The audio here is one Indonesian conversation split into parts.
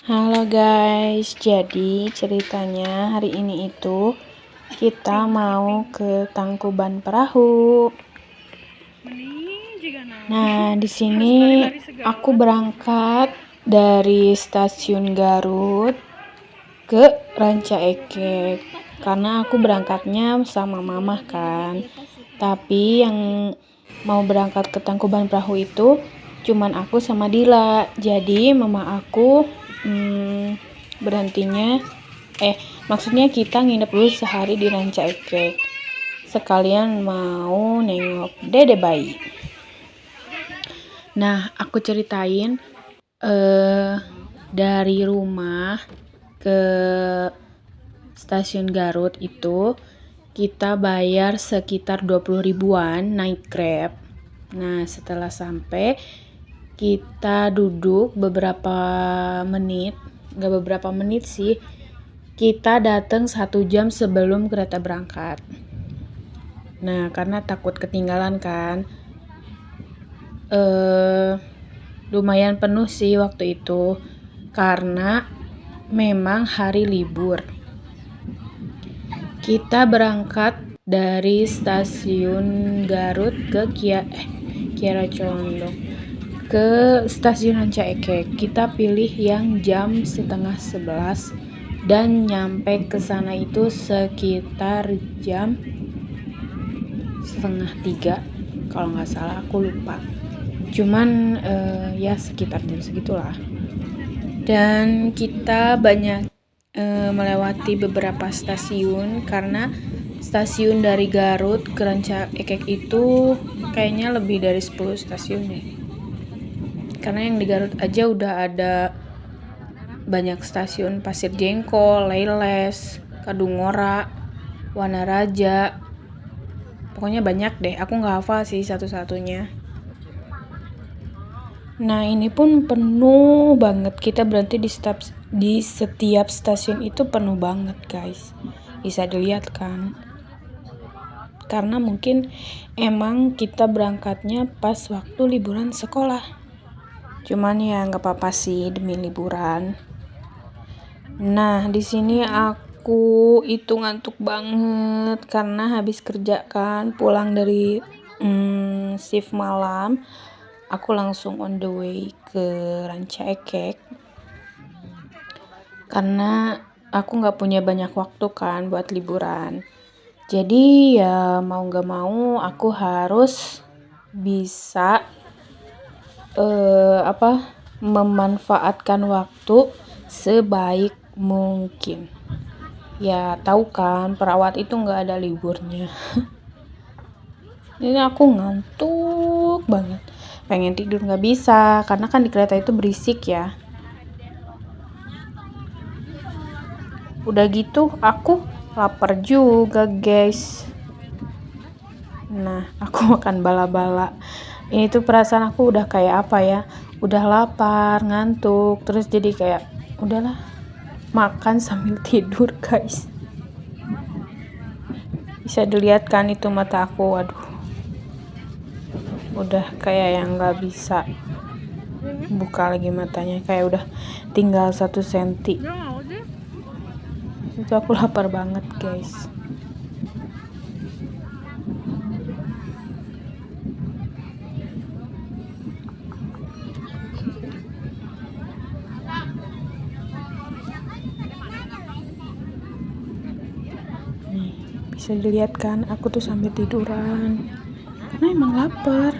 Halo guys, jadi ceritanya hari ini itu kita mau ke Tangkuban Perahu. Nah, di sini aku berangkat dari stasiun Garut ke Ranca Ekek karena aku berangkatnya sama mama kan. Tapi yang mau berangkat ke Tangkuban Perahu itu cuman aku sama Dila. Jadi mama aku berhentinya maksudnya kita nginep dulu sehari di Ranca Ekek. Sekalian mau nengok dede bayi. Nah, aku ceritain dari rumah ke stasiun Garut itu kita bayar sekitar 20 ribuan naik Grab. Nah, setelah sampai kita duduk beberapa menit, nggak beberapa menit sih, kita datang 1 jam sebelum kereta berangkat. Nah, karena takut ketinggalan kan, lumayan penuh sih waktu itu karena memang hari libur. Kita berangkat dari stasiun Garut ke Kiara Condong ke stasiun Ranca Ekek. Kita pilih yang jam 10:30 dan nyampe ke sana itu sekitar jam 2:30 kalau nggak salah, aku lupa. Cuman ya sekitar jam segitulah. Dan kita banyak melewati beberapa stasiun karena stasiun dari Garut ke Ranca Ekek itu kayaknya lebih dari 10 stasiun deh. Karena yang di Garut aja udah ada banyak stasiun, Pasir Jengkol, Leiles, Kadungora, Wanaraja. Pokoknya banyak deh, aku nggak hafal sih satu-satunya. Nah, ini pun penuh banget. Kita berhenti di setiap stasiun itu penuh banget, guys. Bisa dilihat kan? Karena mungkin emang kita berangkatnya pas waktu liburan sekolah. Cuman ya nggak apa-apa sih demi liburan. Nah, di sini aku itu ngantuk banget karena habis kerja kan, pulang dari shift malam. Aku langsung on the way ke Ranca Ekek karena aku nggak punya banyak waktu kan buat liburan. Jadi ya mau nggak mau aku harus bisa memanfaatkan waktu sebaik mungkin. Ya tahu kan, perawat itu nggak ada liburnya. Jadi aku ngantuk banget, pengen tidur nggak bisa karena kan di kereta itu berisik ya. Udah gitu aku lapar juga guys. Nah, aku makan bala-bala. Ini tuh perasaan aku udah kayak apa ya, udah lapar, ngantuk, terus jadi kayak udahlah makan sambil tidur guys. Bisa dilihat kan itu mata aku, waduh, udah kayak yang nggak bisa buka lagi matanya, kayak udah tinggal 1 senti. Itu aku lapar banget guys. Nih, bisa dilihat kan aku tuh sambil tiduran karena emang lapar.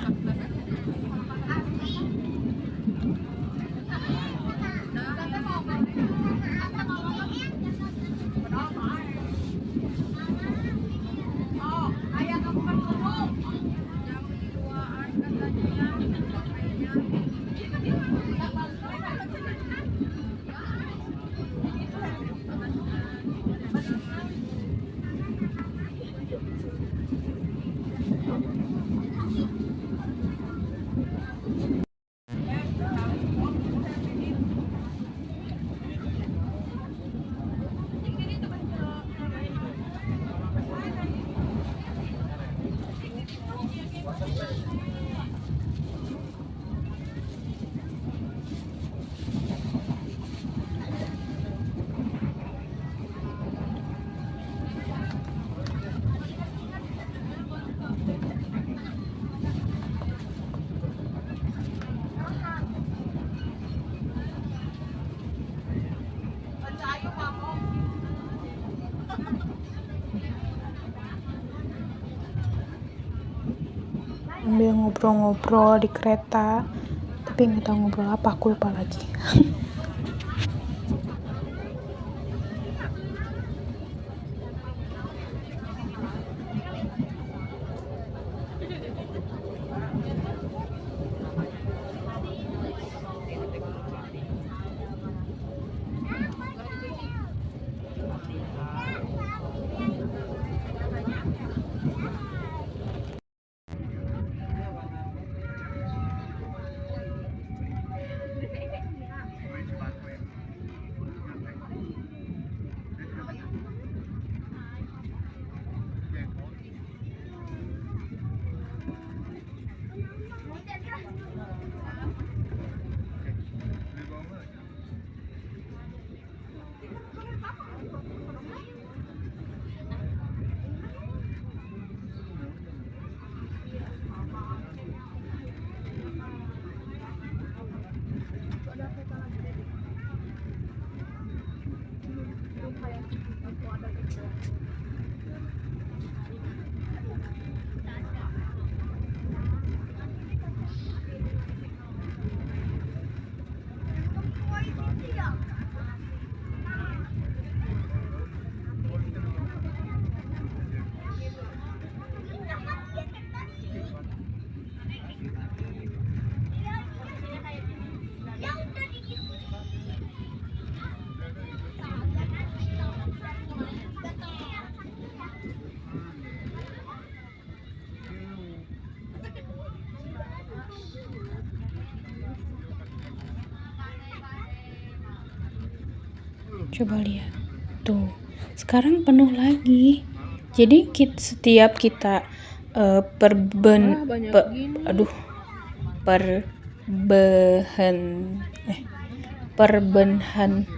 sambil ngobrol-ngobrol di kereta, tapi nggak tahu ngobrol apa, aku lupa lagi. Coba lihat tuh, sekarang penuh lagi. Jadi setiap kita perben aduh perbehen perbenhan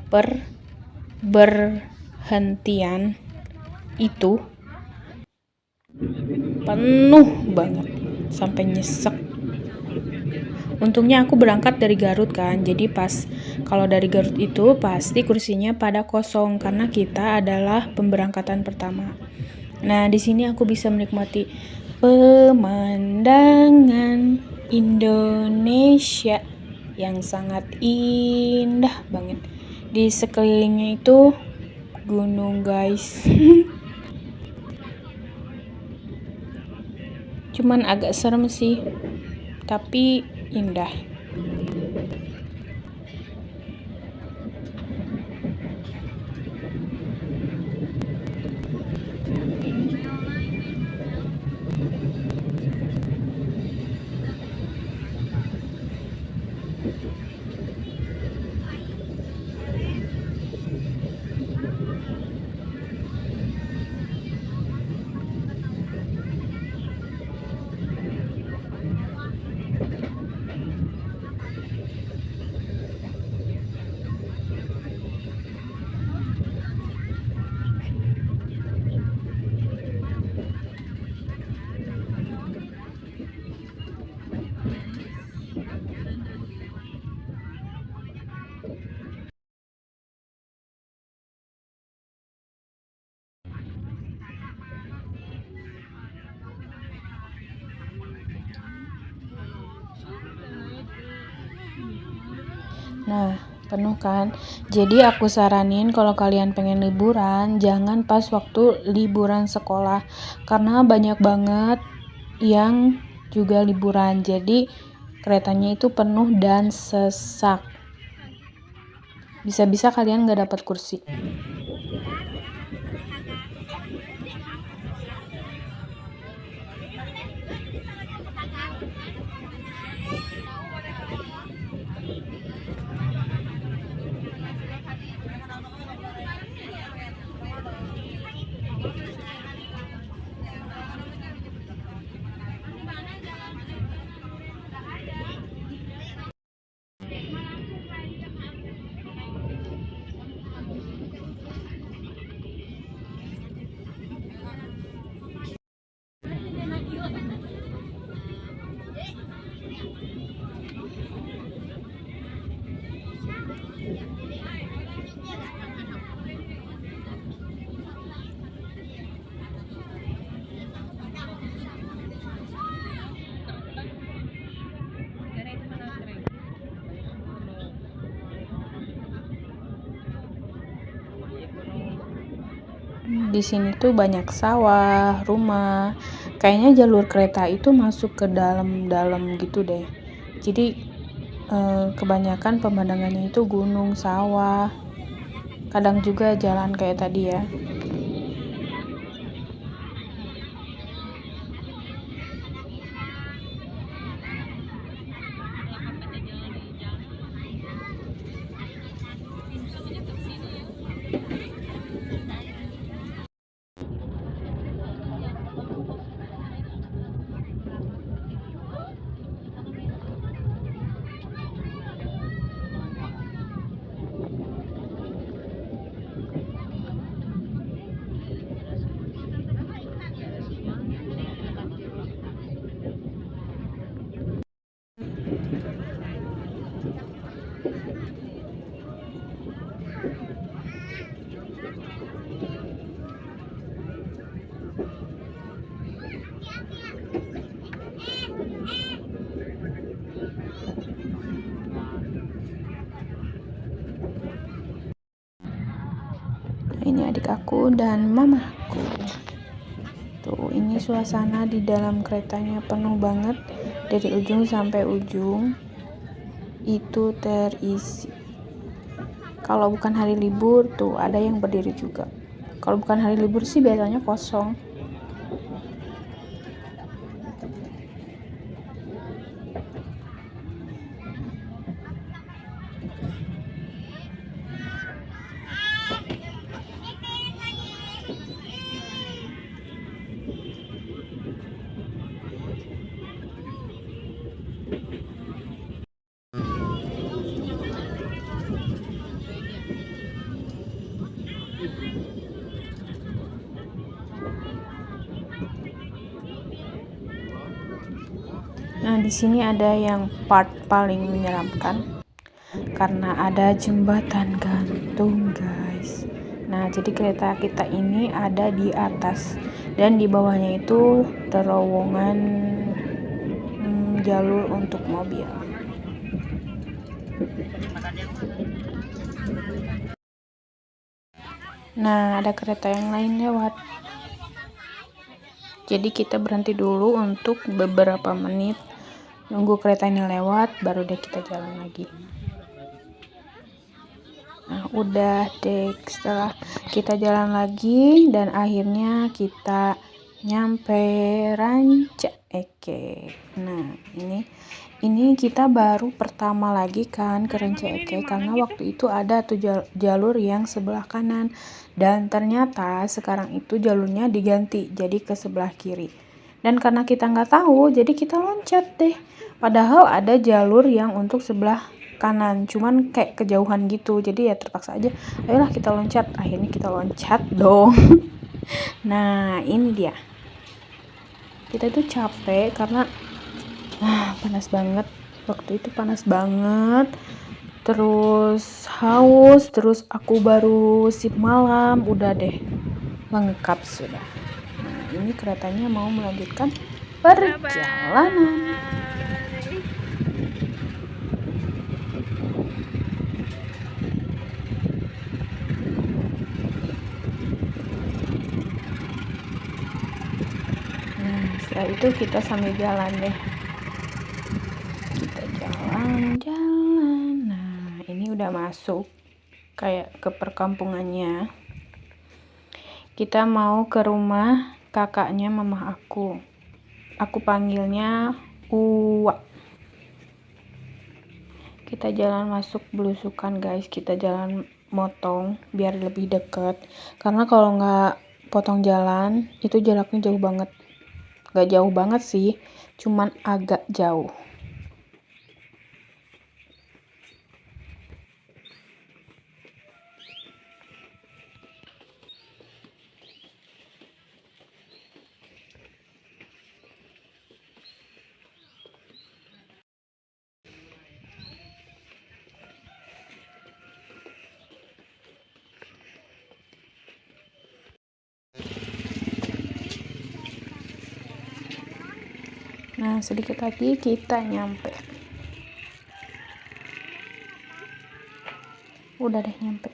perberhentian itu penuh banget sampai nyesek. Untungnya aku berangkat dari Garut kan, jadi pas kalau dari Garut itu pasti kursinya pada kosong karena kita adalah pemberangkatan pertama. Nah, di sini aku bisa menikmati pemandangan Indonesia yang sangat indah banget. Di sekelilingnya itu gunung, guys. Cuman agak serem sih, tapi indah. Nah, penuh kan? Jadi aku saranin kalau kalian pengen liburan, jangan pas waktu liburan sekolah. Karena banyak banget yang juga liburan. Jadi keretanya itu penuh dan sesak. Bisa-bisa kalian gak dapat kursi. Di sini tuh banyak sawah, rumah. Kayaknya jalur kereta itu masuk ke dalam-dalam gitu deh. Jadi kebanyakan pemandangannya itu gunung, sawah. Kadang juga jalan kayak tadi ya. Ini adik aku dan mamaku. Tuh, ini suasana di dalam keretanya penuh banget dari ujung sampai ujung. Itu terisi. Kalau bukan hari libur tuh ada yang berdiri juga. Kalau bukan hari libur sih biasanya kosong. Nah, di sini ada yang part paling menyeramkan karena ada jembatan gantung, guys. Nah, jadi kereta kita ini ada di atas dan di bawahnya itu terowongan jalur untuk mobil. Nah, ada kereta yang lain lewat. Jadi kita berhenti dulu untuk beberapa menit nunggu kereta ini lewat, baru deh kita jalan lagi. Nah, udah deh, setelah kita jalan lagi dan akhirnya kita nyampe Ranca Ekek. Nah, ini kita baru pertama lagi kan ke Ranca Ekek karena waktu itu ada tuh jalur yang sebelah kanan dan ternyata sekarang itu jalurnya diganti jadi ke sebelah kiri. Dan karena kita nggak tahu, jadi kita loncat deh. Padahal ada jalur yang untuk sebelah kanan, cuman kayak kejauhan gitu, jadi ya terpaksa aja ayolah kita loncat. Akhirnya kita loncat dong. Nah, ini dia, kita itu capek karena panas banget waktu itu, panas banget, terus haus, terus aku baru sip malam, udah deh lengkap sudah. Nah, ini keretanya mau melanjutkan perjalanan. Setelah itu kita sambil jalan deh, kita jalan-jalan. Nah, ini udah masuk kayak ke perkampungannya. Kita mau ke rumah kakaknya mama aku panggilnya Uwa. Kita jalan masuk belusukan, guys. Kita jalan motong biar lebih deket, karena kalau nggak potong jalan itu jaraknya jauh banget. Gak jauh banget sih, cuman agak jauh. Nah, sedikit lagi kita nyampe. Udah deh nyampe.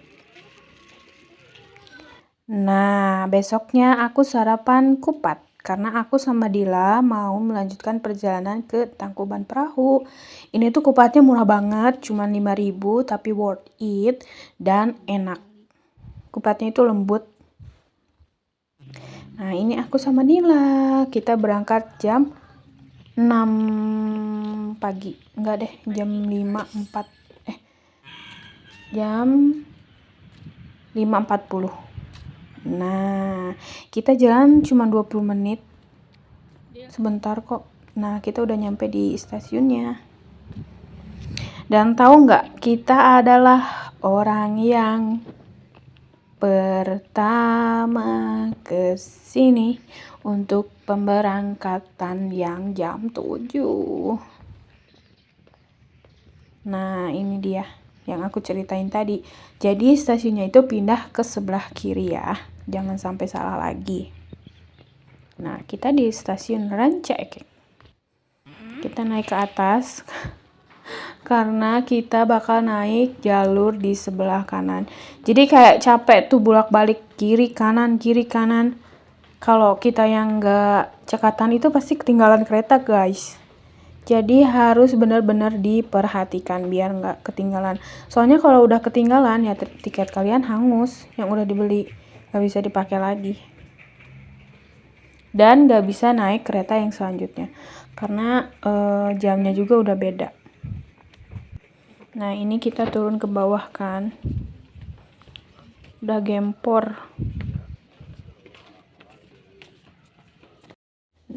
Nah, besoknya aku sarapan kupat karena aku sama Dila mau melanjutkan perjalanan ke Tangkuban Perahu. Ini tuh kupatnya murah banget, cuma 5.000 tapi worth it dan enak. Kupatnya itu lembut. Nah, ini aku sama Dila. Kita berangkat jam 6 pagi. Enggak deh, jam 5.4 jam 5.40. Nah, kita jalan cuma 20 menit. Sebentar kok. Nah, kita udah nyampe di stasiunnya. Dan tahu nggak, kita adalah orang yang pertama ke sini untuk pemberangkatan yang jam 7. Nah, ini dia yang aku ceritain tadi. Jadi stasiunnya itu pindah ke sebelah kiri ya. Jangan sampai salah lagi. Nah, kita di stasiun Ranca Ekek. Kita naik ke atas karena kita bakal naik jalur di sebelah kanan. Jadi kayak capek tuh bolak-balik kiri kanan. Kalau kita yang nggak cekatan itu pasti ketinggalan kereta, guys. Jadi harus benar-benar diperhatikan biar nggak ketinggalan. Soalnya kalau udah ketinggalan ya tiket kalian hangus yang udah dibeli, nggak bisa dipakai lagi. Dan nggak bisa naik kereta yang selanjutnya karena jamnya juga udah beda. Nah, ini kita turun ke bawah kan, udah gempor.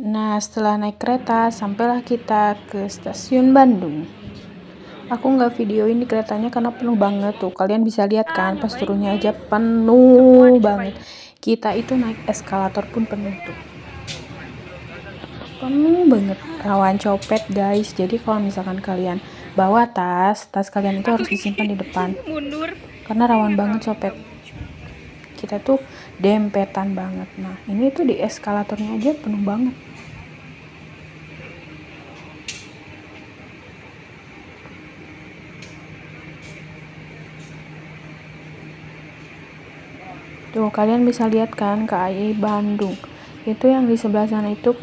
Nah, setelah naik kereta sampailah kita ke stasiun Bandung. Aku nggak videoin di keretanya karena penuh banget tuh. Kalian bisa lihat kan, pas turunnya aja penuh banget. Kita itu naik eskalator pun penuh tuh. Penuh banget, rawan copet guys. Jadi kalau misalkan kalian bawa tas kalian itu harus disimpan di depan karena rawan banget copet. Kita tuh dempetan banget. Nah, ini tuh di eskalatornya aja penuh banget. Tuh kalian bisa lihat kan KAI Bandung. Itu yang di sebelah sana itu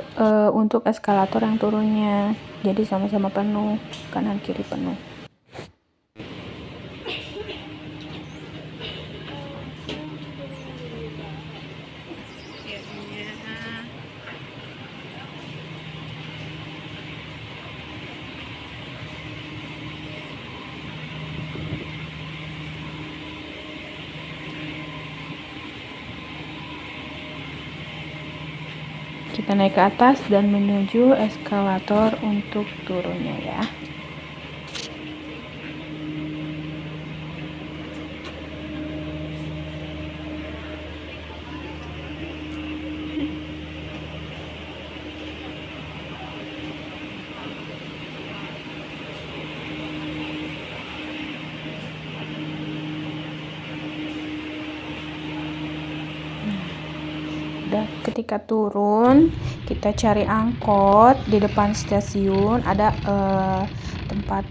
untuk eskalator yang turunnya. Jadi sama-sama penuh, kanan kiri penuh. Kita naik ke atas dan menuju eskalator untuk turunnya ya. Ketika turun kita cari angkot. Di depan stasiun ada tempat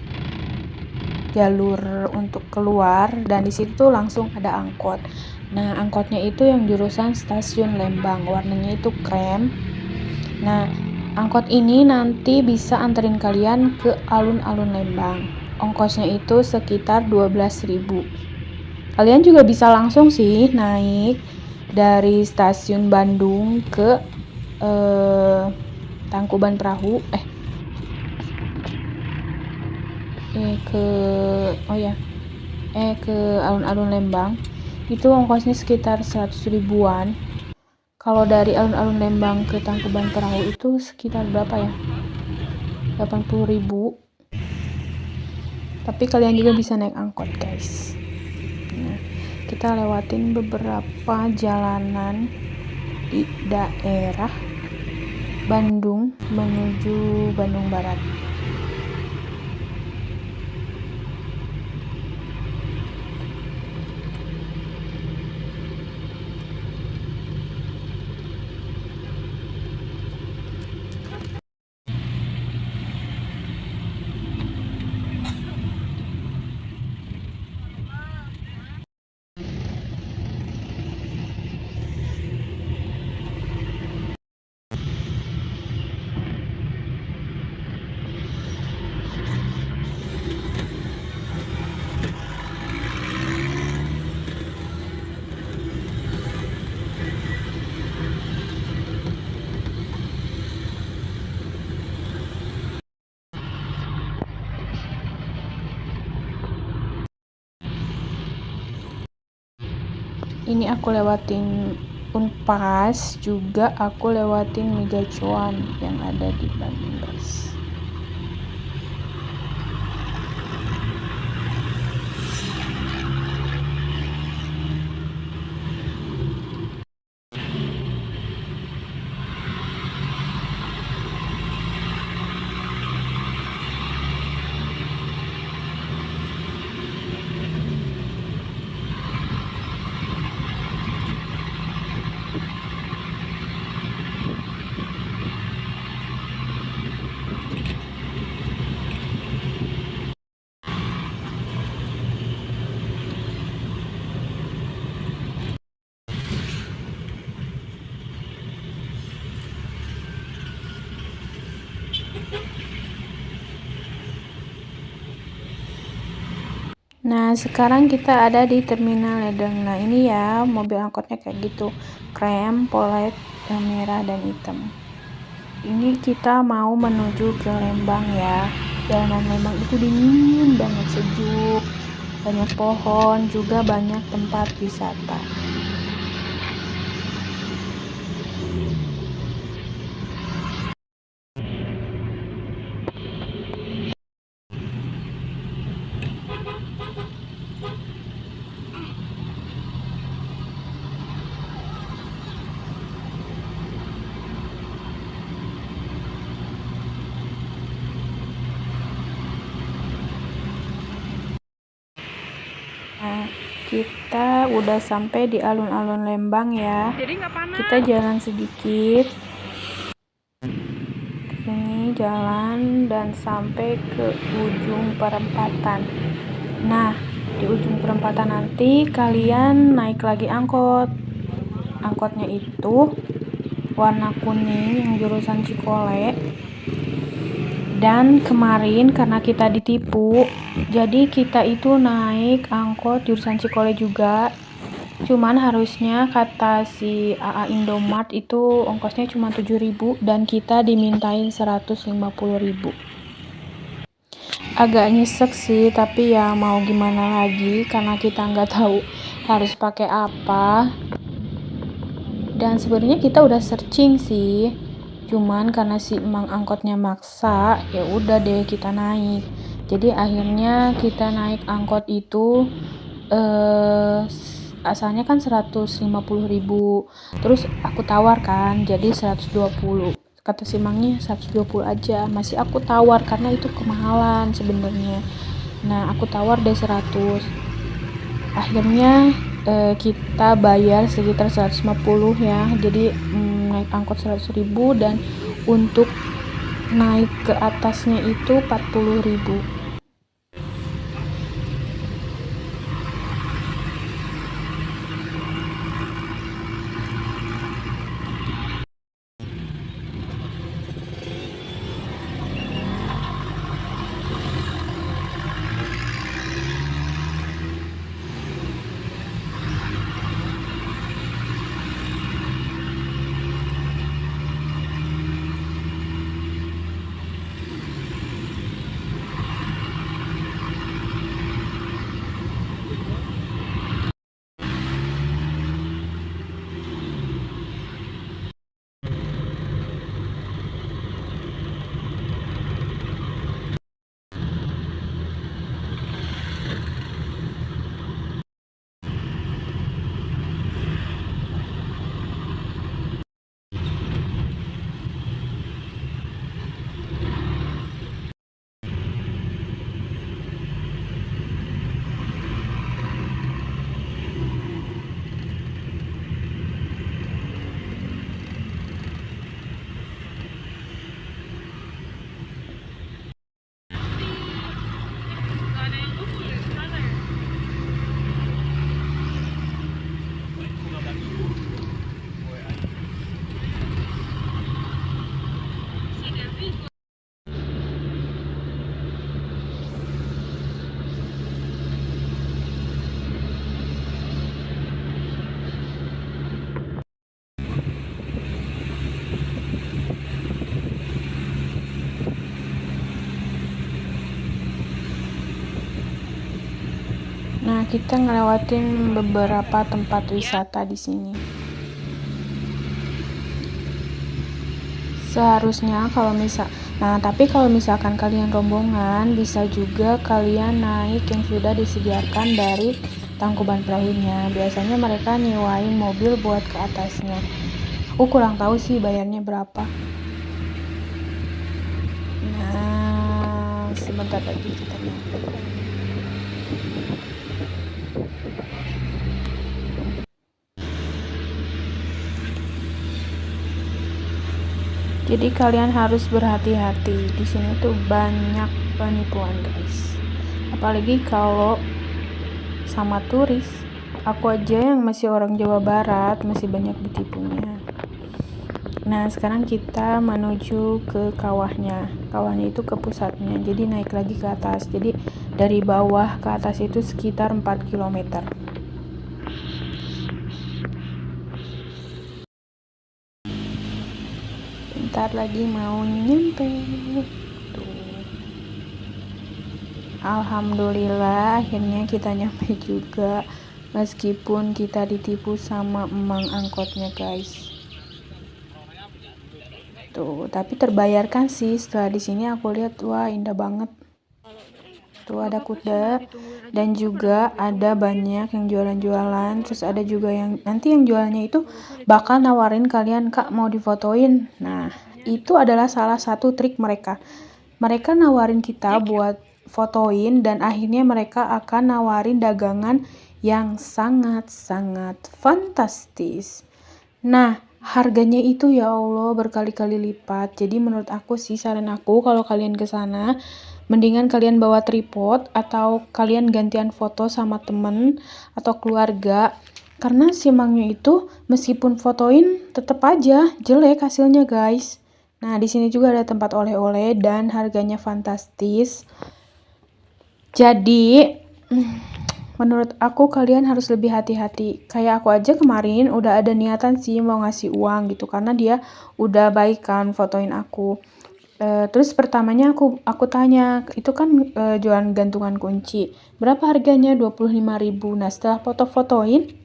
jalur untuk keluar dan di situ langsung ada angkot. Nah, angkotnya itu yang jurusan stasiun Lembang, warnanya itu krem. Nah, angkot ini nanti bisa anterin kalian ke alun-alun Lembang. Ongkosnya itu sekitar 12.000. Kalian juga bisa langsung sih naik dari stasiun Bandung ke Tangkuban Perahu ke alun-alun Lembang. Itu ongkosnya sekitar 100 ribuan. Kalau dari alun-alun Lembang ke Tangkuban Perahu itu sekitar berapa ya? 80.000. Tapi kalian juga bisa naik angkot, guys. Nah, kita lewatin beberapa jalanan di daerah Bandung menuju Bandung Barat. Ini aku lewatin Unpas, juga aku lewatin Megacuan yang ada di Bandung, guys. Nah, sekarang kita ada di Terminal Ledeng. Nah, ini ya mobil angkotnya kayak gitu. Krem, polet, merah dan hitam. Ini kita mau menuju ke Lembang ya. Jalanan Lembang itu dingin banget, sejuk, banyak pohon, juga banyak tempat wisata. Nah, kita udah sampai di alun-alun Lembang ya. Kita jalan sedikit. Ini jalan dan sampai ke ujung perempatan. Nah, di ujung perempatan nanti kalian naik lagi angkot. Angkotnya itu warna kuning yang jurusan Cikole. Dan kemarin karena kita ditipu, jadi kita itu naik angkot jurusan Cikole juga. Cuman harusnya kata si AA Indomart itu ongkosnya cuma 7.000 dan kita dimintain 150.000. Agak nyesek sih, tapi ya mau gimana lagi karena kita nggak tahu harus pakai apa. Dan sebenarnya kita udah searching sih. Cuman karena si emang angkotnya maksa, ya udah deh kita naik. Jadi akhirnya kita naik angkot itu asalnya kan 150.000. Terus aku tawar kan jadi 120. Kata si Mangnya 120 aja. Masih aku tawar karena itu kemahalan sebenarnya. Nah, aku tawar deh 100. Akhirnya kita bayar sekitar 150 ya. Jadi naik angkot 100.000 dan untuk naik ke atasnya itu 40.000. kita ngelewatin beberapa tempat wisata di sini. Seharusnya tapi kalau misalkan kalian rombongan, bisa juga kalian naik yang sudah disediakan dari Tangkuban Perahunya. Biasanya mereka nyewain mobil buat ke atasnya. Aku kurang tahu sih bayarnya berapa. Nah, sebentar lagi kita nyampe. Jadi kalian harus berhati-hati. Di sini tuh banyak penipuan, guys. Apalagi kalau sama turis. Aku aja yang masih orang Jawa Barat masih banyak ditipunya. Nah, sekarang kita menuju ke kawahnya. Kawahnya itu ke pusatnya. Jadi naik lagi ke atas. Jadi dari bawah ke atas itu sekitar 4 km. Bentar lagi mau nyampe. Tuh. Alhamdulillah akhirnya kita nyampe juga. Meskipun kita ditipu sama emang angkotnya, guys. Tuh, tapi terbayarkan sih. Setelah di sini aku lihat, wah indah banget. Tuh ada kuda dan juga ada banyak yang jualan-jualan. Terus ada juga yang nanti yang jualannya itu bakal nawarin kalian, "Kak, mau difotoin?" Nah, itu adalah salah satu trik mereka. Mereka nawarin kita buat fotoin dan akhirnya mereka akan nawarin dagangan yang sangat-sangat fantastis. Nah, harganya itu ya Allah berkali-kali lipat. Jadi menurut aku sih, saran aku kalau kalian ke sana mendingan kalian bawa tripod atau kalian gantian foto sama temen atau keluarga, karena si Mangnya itu meskipun fotoin tetap aja jelek hasilnya, guys. Nah, di sini juga ada tempat oleh-oleh dan harganya fantastis. Jadi menurut aku kalian harus lebih hati-hati. Kayak aku aja kemarin udah ada niatan sih mau ngasih uang gitu, karena dia udah baik kan fotoin aku. Terus pertamanya aku tanya, itu kan jualan gantungan kunci, berapa harganya? 25.000. Nah, setelah foto-fotoin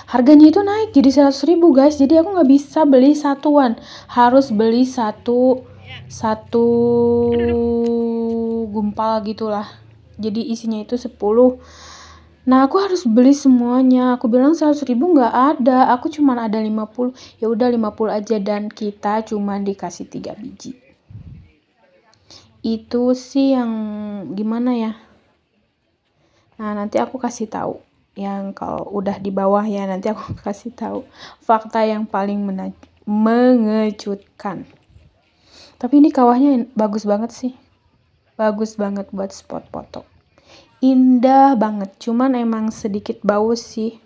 harganya itu naik jadi 100.000, guys. Jadi aku nggak bisa beli satuan, harus beli satu gumpal gitulah. Jadi isinya itu 10. Nah, aku harus beli semuanya. Aku bilang 100.000 nggak ada, aku cuma ada 50. Ya udah 50 aja dan kita cuma dikasih 3 biji. Itu sih yang gimana ya. Nah, nanti aku kasih tahu yang kalau udah di bawah ya, nanti aku kasih tahu fakta yang paling mengejutkan. Tapi ini kawahnya bagus banget sih. Bagus banget buat spot foto. Indah banget, cuman emang sedikit bau sih.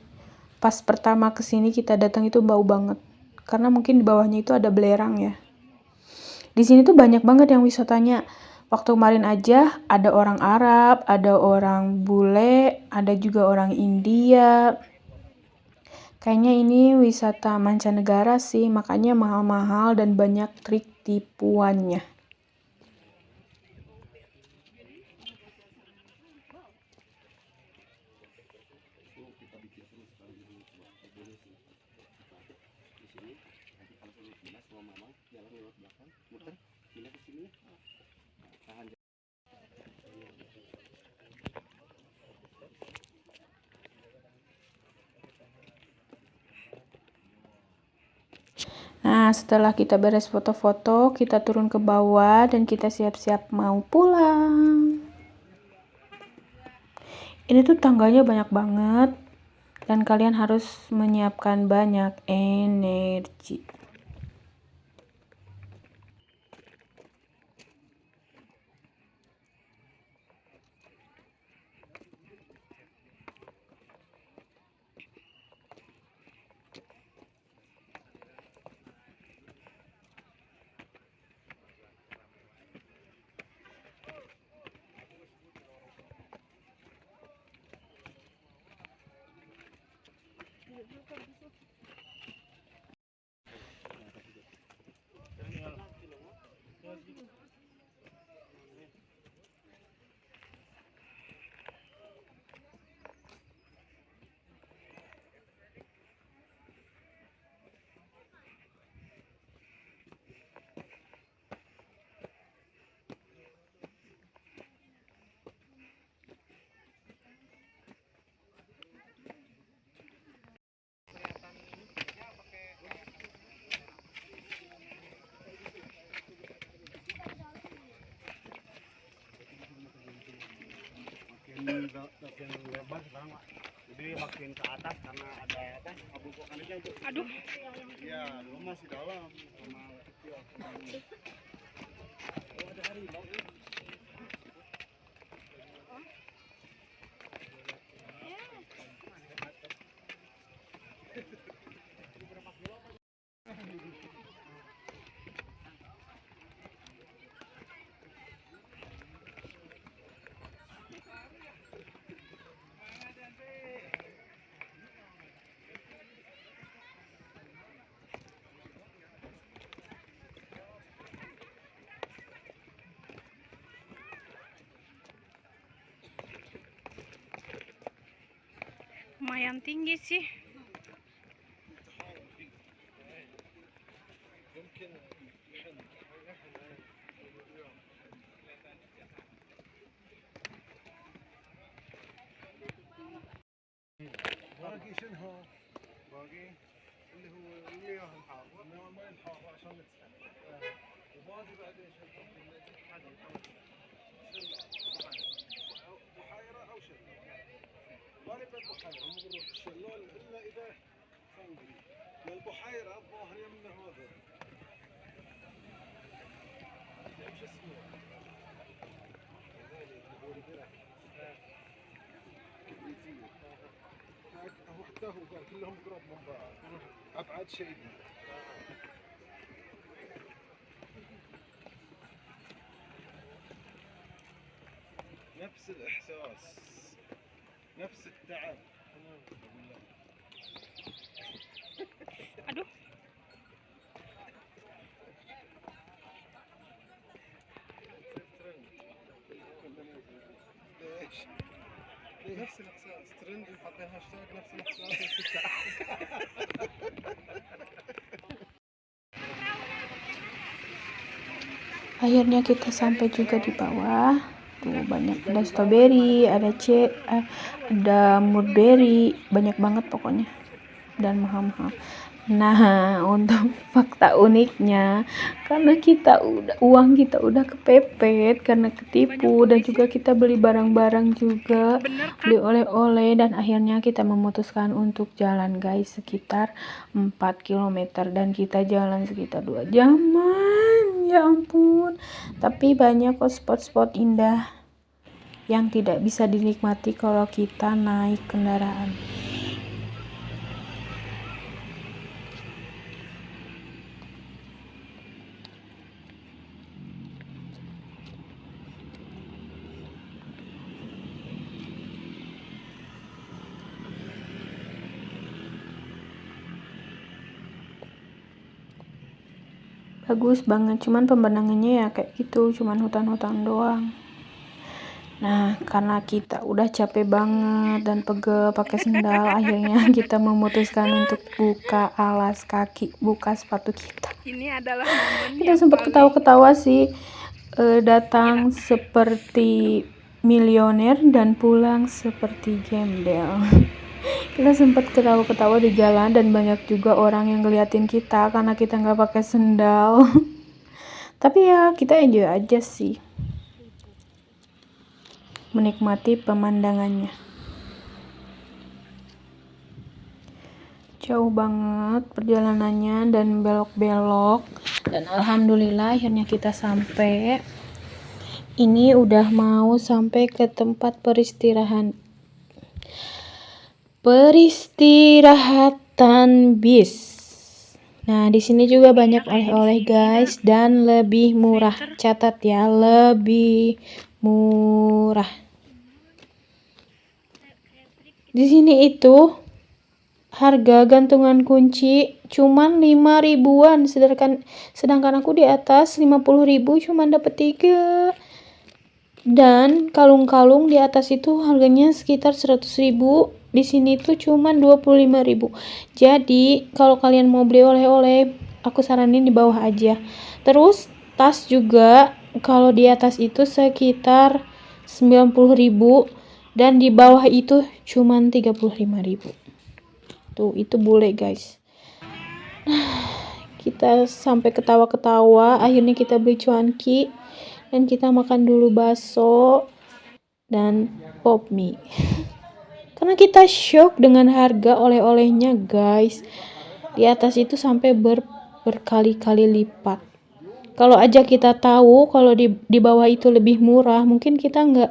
Pas pertama kesini kita datang itu bau banget. Karena mungkin di bawahnya itu ada belerang ya. Di sini tuh banyak banget yang wisatanya. Waktu kemarin aja ada orang Arab, ada orang bule, ada juga orang India. Kayaknya ini wisata mancanegara sih, makanya mahal-mahal dan banyak trik tipuannya. Nah, setelah kita beres foto-foto, kita turun ke bawah dan kita siap-siap mau pulang. Ini tuh tangganya banyak banget dan kalian harus menyiapkan banyak energi. makin lebar sekarang, Pak. Jadi makin ke atas karena ada apa? Abu vulkaniknya itu. Aduh. Iya, dulu masih dalam sama kecil. Oh, ada harimau. Lumayan tinggi sih. باقي شنو؟ باقي اللي هو المياه الحارة، المياه الحارة عشان نتسحب. وباقي بعدين شنو؟ بحيرة أو شلال. غالبا بحيرة مو بنروح الشلال إلا إذا صندري. للبحيرة الظاهر يمنا هذا. شو اسمه؟ وحده كلهم قراب من بعض ابعد شيء. نفس الاحساس نفس التعب. Aduh. ليش؟ نفس الاحساس ترند حاطين هاشتاج نفس الاحساس نفس التعب. Akhirnya kita sampai juga di bawah. Tuh banyak, ada strawberry, ada mulberry, banyak banget pokoknya, dan mahal-mahal. Nah, untuk fakta uniknya, karena uang kita udah kepepet karena ketipu, dan juga kita beli barang-barang juga, beli oleh-oleh, dan akhirnya kita memutuskan untuk jalan guys, sekitar 4 km, dan kita jalan sekitar 2 jaman. Ya ampun, tapi banyak kok spot-spot indah yang tidak bisa dinikmati kalau kita naik kendaraan. Bagus banget, cuman pemandangannya ya kayak gitu, cuman hutan-hutan doang. Nah, karena kita udah capek banget dan pegel pakai sendal, akhirnya kita memutuskan untuk buka alas kaki, buka sepatu kita. Ini adalah momen Kita sempat ketawa-ketawa sih, datang seperti milioner dan pulang seperti gembel. Kita sempat ketawa-ketawa di jalan, dan banyak juga orang yang ngeliatin kita karena kita nggak pakai sendal. Tapi ya kita enjoy aja sih, menikmati pemandangannya. Jauh banget perjalanannya dan belok-belok, dan alhamdulillah akhirnya kita sampai. Ini udah mau sampai ke tempat peristirahatan bis. Nah, di sini juga banyak oleh-oleh guys, dan lebih murah. Catat ya, lebih murah. Di sini itu harga gantungan kunci cuman 5 ribuan, sedangkan aku di atas 50.000 cuman dapat 3. Dan kalung-kalung di atas itu harganya sekitar 100.000. Di sini tuh cuman 25.000. Jadi kalau kalian mau beli oleh-oleh, aku saranin di bawah aja. Terus tas juga kalau di atas itu sekitar 90.000, dan di bawah itu cuman 35.000. Tuh, itu bule guys. Kita sampai ketawa-ketawa, akhirnya kita beli cuanki, dan kita makan dulu bakso, dan pop mie. Karena kita shock dengan harga oleh-olehnya guys. Di atas itu sampai berkali-kali lipat. Kalau aja kita tahu kalau di bawah itu lebih murah, mungkin kita nggak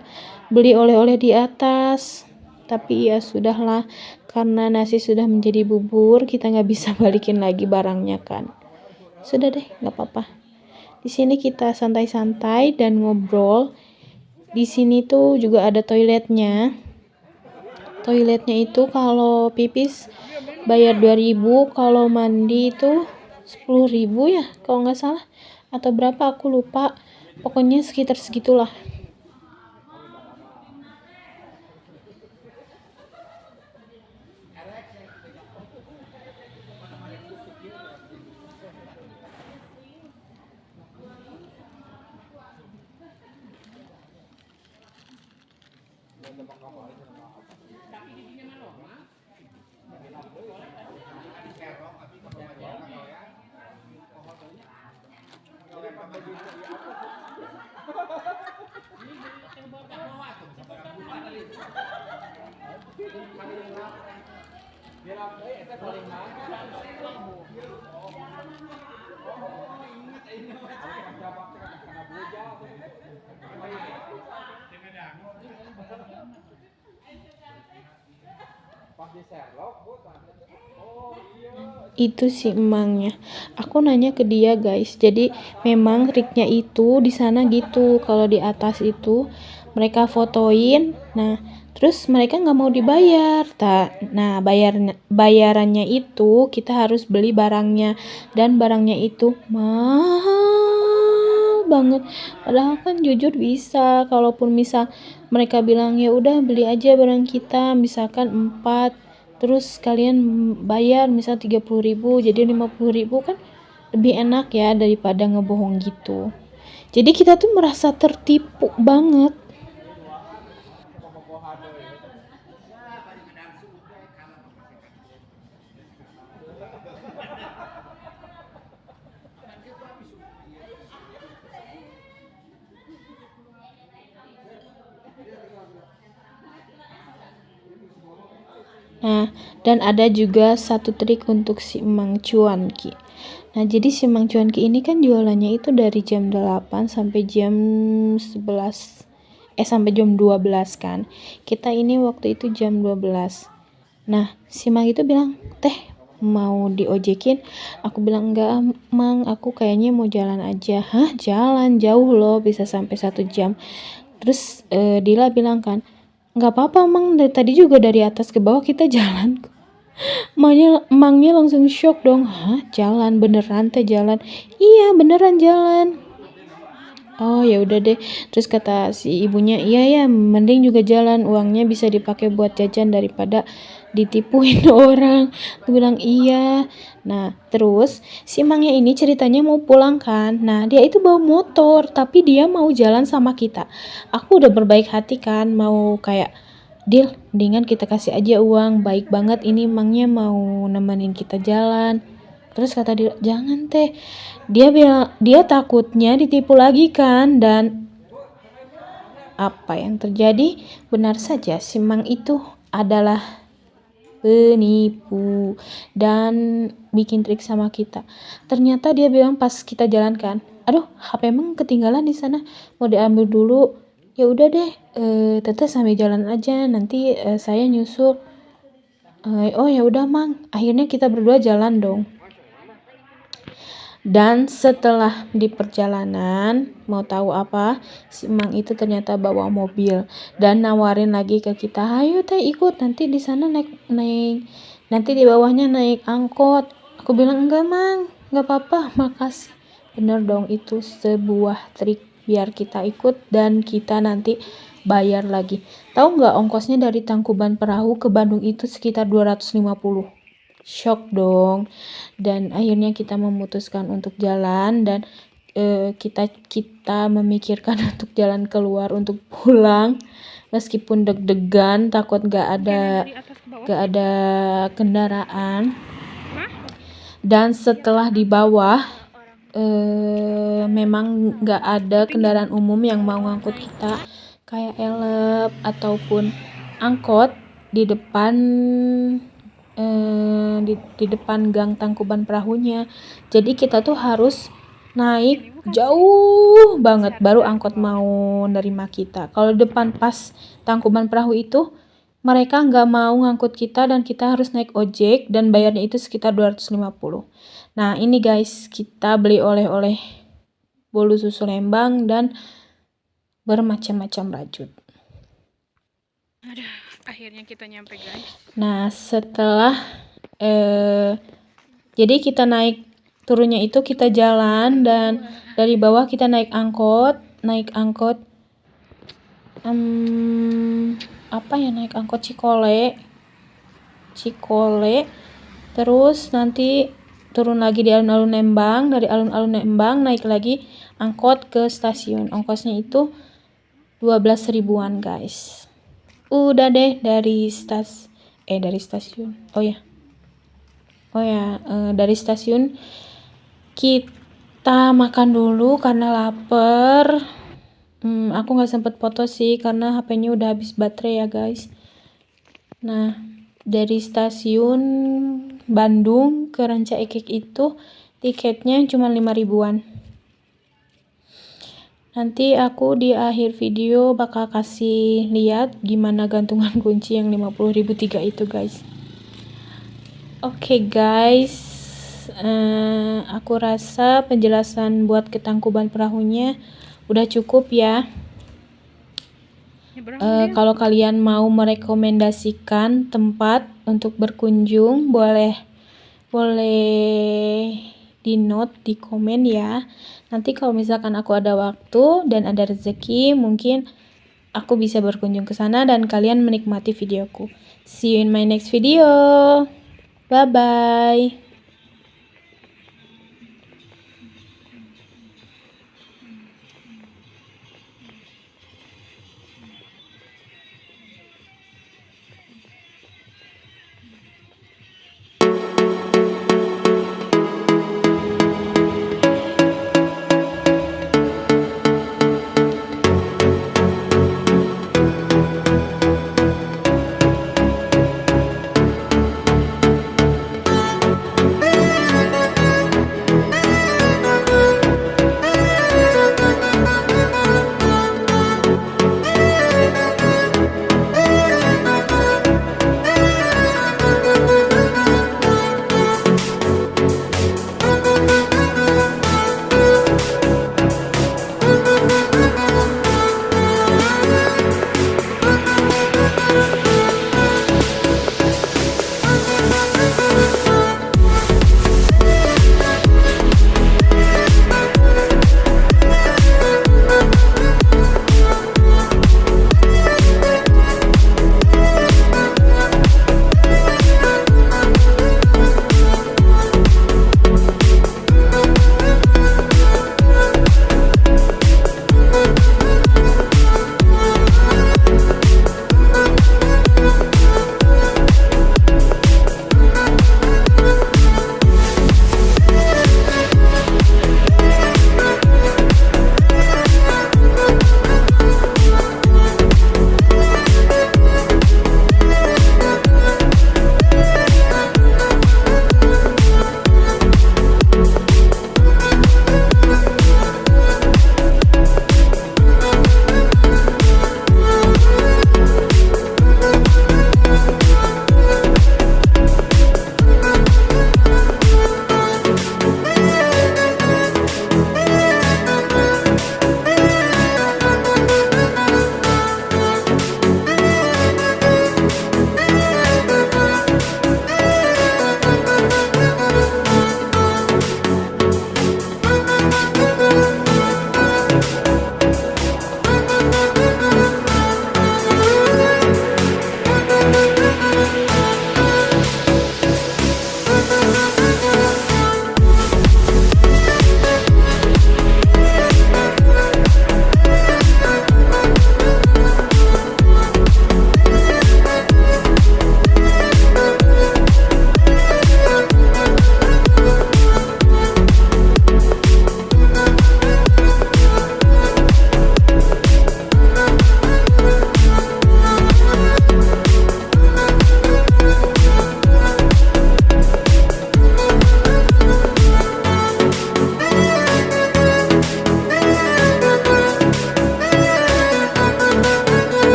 beli oleh-oleh di atas. Tapi ya sudahlah, karena nasi sudah menjadi bubur, kita nggak bisa balikin lagi barangnya kan. Sudah deh, nggak apa-apa. Di sini kita santai-santai dan ngobrol. Di sini tuh juga ada toiletnya. Toiletnya itu kalau pipis bayar 2.000, kalau mandi itu 10.000 ya kalau nggak salah, atau berapa aku lupa, pokoknya sekitar segitulah. Itu si emangnya, aku nanya ke dia guys, jadi memang triknya itu di sana gitu, kalau di atas itu mereka fotoin, nah terus mereka nggak mau dibayar, nah bayarannya itu kita harus beli barangnya, dan barangnya itu mahal banget, padahal kan jujur bisa, kalaupun misal mereka bilang ya udah beli aja barang kita, misalkan 4, terus kalian bayar misal 30.000 jadi 50.000, kan lebih enak ya daripada ngebohong gitu. Jadi kita tuh merasa tertipu banget. Nah, dan ada juga satu trik untuk si Mang Cuanki. Nah, jadi si Mang Cuanki ini kan jualannya itu dari jam 8 sampai jam 11. Sampai jam 12 kan. Kita ini waktu itu jam 12. Nah, si Mang itu bilang, "Teh, mau diojekin?" Aku bilang, "Enggak, Mang, aku kayaknya mau jalan aja." "Hah, jalan? Jauh loh, bisa sampai 1 jam." Terus Dila bilang kan, "Nggak apa-apa, Mang, dari tadi juga dari atas ke bawah kita jalan." Mangnya langsung shock dong. "Hah, jalan? Beneran teh jalan?" "Iya, beneran jalan." Oh ya udah deh. Terus kata si ibunya, "Iya ya, mending juga jalan, uangnya bisa dipakai buat jajan daripada ditipuin orang." Aku bilang iya. Nah terus si Mangnya ini ceritanya mau pulang kan. Nah dia itu bawa motor, tapi dia mau jalan sama kita. Aku udah berbaik hati kan, mau kayak, "Deal, mendingan kita kasih aja uang, baik banget ini Mangnya mau nemenin kita jalan." Terus kata dia, "Jangan teh." Dia bilang dia takutnya ditipu lagi kan, dan apa yang terjadi? Benar saja, si Mang itu adalah penipu dan bikin trik sama kita. Ternyata dia bilang pas kita jalan kan, "Aduh, HP Mang ketinggalan di sana, mau diambil dulu." "Ya udah deh, Tete sambil jalan aja, nanti saya nyusul." Oh ya udah Mang, akhirnya kita berdua jalan dong. Dan setelah di perjalanan, mau tahu apa? Si Emang itu ternyata bawa mobil dan nawarin lagi ke kita, "Ayo teh ikut, nanti di sana naik, nanti di bawahnya naik angkot." Aku bilang, "Enggak Mang, enggak apa-apa, makasih." Bener dong, itu sebuah trik biar kita ikut dan kita nanti bayar lagi. Tahu nggak ongkosnya dari Tangkuban Perahu ke Bandung itu sekitar 250. Shock dong, dan akhirnya kita memutuskan untuk jalan, dan kita memikirkan untuk jalan keluar untuk pulang, meskipun deg-degan takut gak ada kendaraan. Dan setelah di bawah memang gak ada kendaraan umum yang mau ngangkut kita kayak elep ataupun angkot di depan di depan gang Tangkuban Perahunya. Jadi kita tuh harus naik jauh banget baru angkot mau nerima kita. Kalau depan pas Tangkuban Perahu itu mereka nggak mau ngangkut kita dan kita harus naik ojek dan bayarnya itu sekitar 250. Nah ini guys, kita beli oleh-oleh bolu susu Lembang dan bermacam-macam rajut. Akhirnya kita nyampe guys. Nah setelah jadi kita naik, turunnya itu kita jalan dan dari bawah kita naik angkot naik angkot Cikole, terus nanti turun lagi di alun-alun Lembang, dari alun-alun Lembang naik lagi angkot ke stasiun. Ongkosnya itu 12 ribuan guys. Udah deh dari stasiun. Dari stasiun kita makan dulu karena lapar. Aku nggak sempet foto sih karena HP-nya udah habis baterai ya guys. Nah dari stasiun Bandung ke Ranca Ekek itu tiketnya cuma 5 ribuan. Nanti aku di akhir video bakal kasih lihat gimana gantungan kunci yang 50.000 tiga itu guys. Oke guys, aku rasa penjelasan buat ke Tangkuban Perahunya udah cukup ya. Kalau kalian mau merekomendasikan tempat untuk berkunjung, boleh di note di komen ya. Nanti kalau misalkan aku ada waktu dan ada rezeki, mungkin aku bisa berkunjung ke sana dan kalian menikmati videoku. See you in my next video. Bye bye.